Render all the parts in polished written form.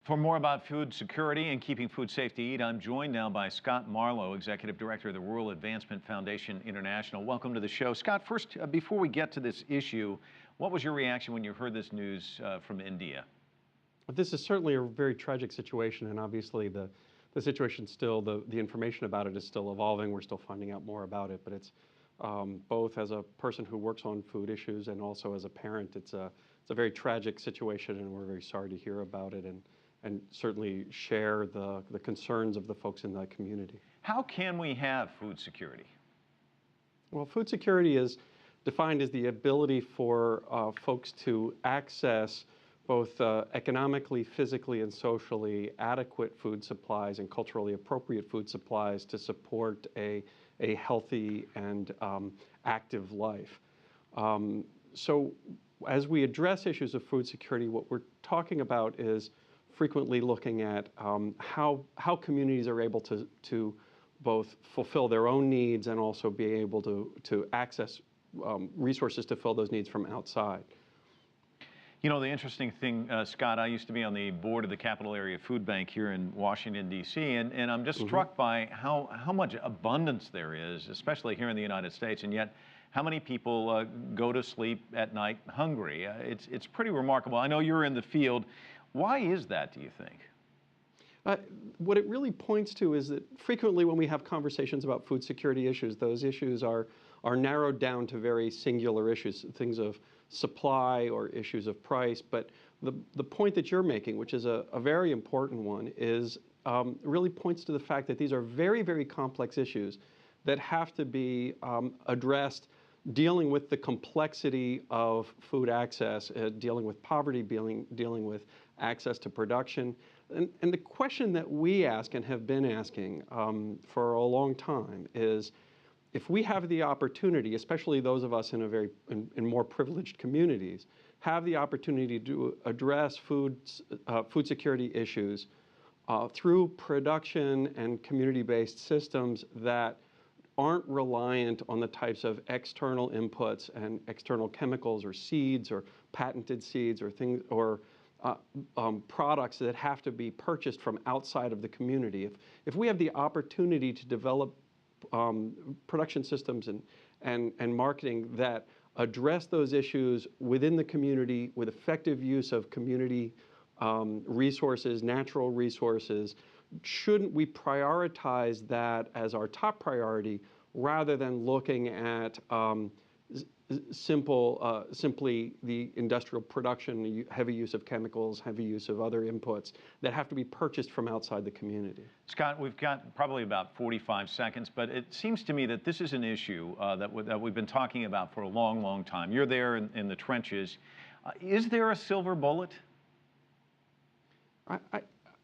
For more about food security and keeping food safe to eat, I'm joined now by Scott Marlow, Executive Director of the Rural Advancement Foundation International. Welcome to the show. Scott, first, before we get to this issue, what was your reaction when you heard this news from India? This is certainly a very tragic situation, and obviously the situation still, the information about it is still evolving. We're still finding out more about it, but it's both as a person who works on food issues and also as a parent, it's a very tragic situation, and we're very sorry to hear about it and certainly share the concerns of the folks in that community. How can we have food security? Well, food security is defined as the ability for folks to access both economically, physically, and socially adequate food supplies and culturally appropriate food supplies to support a healthy and active life. So as we address issues of food security, what we're talking about is frequently looking at how communities are able to both fulfill their own needs and also be able to access resources to fill those needs from outside. You know, the interesting thing, Scott, I used to be on the board of the Capital Area Food Bank here in Washington, D.C., and I'm just struck by how much abundance there is, especially here in the United States, and yet how many people go to sleep at night hungry. It's pretty remarkable. I know you're in the field. Why is that, do you think? What it really points to is that frequently when we have conversations about food security issues, those issues are narrowed down to very singular issues, things of supply or issues of price. But the point that you're making, which is a very important one, is really points to the fact that these are very, very complex issues that have to be addressed, dealing with the complexity of food access, dealing with poverty, dealing with access to production. And the question that we ask and have been asking for a long time is, if we have the opportunity, especially those of us in more privileged communities, have the opportunity to address food security issues through production and community-based systems that aren't reliant on the types of external inputs and external chemicals or seeds or patented seeds or things or products that have to be purchased from outside of the community. If we have the opportunity to develop production systems and marketing that address those issues within the community with effective use of community resources, natural resources, shouldn't we prioritize that as our top priority rather than looking at simply the industrial production, heavy use of chemicals, heavy use of other inputs that have to be purchased from outside the community? Scott, we've got probably about 45 seconds, but it seems to me that this is an issue that we've been talking about for a long, long time. You're there in the trenches. Is there a silver bullet?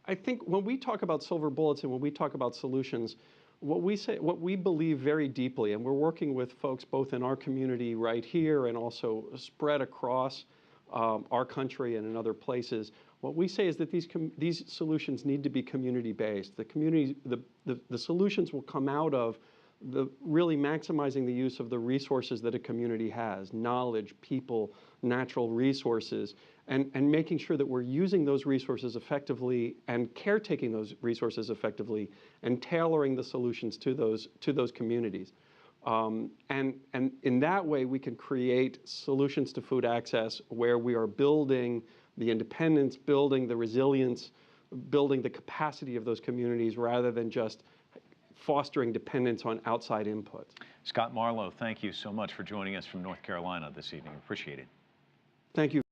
I think when we talk about silver bullets and when we talk about solutions, what we believe very deeply, and we're working with folks both in our community right here and also spread across our country and in other places, what we say is that these solutions need to be community-based. The solutions will come out of really maximizing the use of the resources that a community has, knowledge, people, natural resources, and making sure that we're using those resources effectively and caretaking those resources effectively and tailoring the solutions to those communities. And in that way, we can create solutions to food access where we are building the independence, building the resilience, building the capacity of those communities rather than just fostering dependence on outside inputs. Scott Marlow, thank you so much for joining us from North Carolina this evening. Appreciate it. Thank you.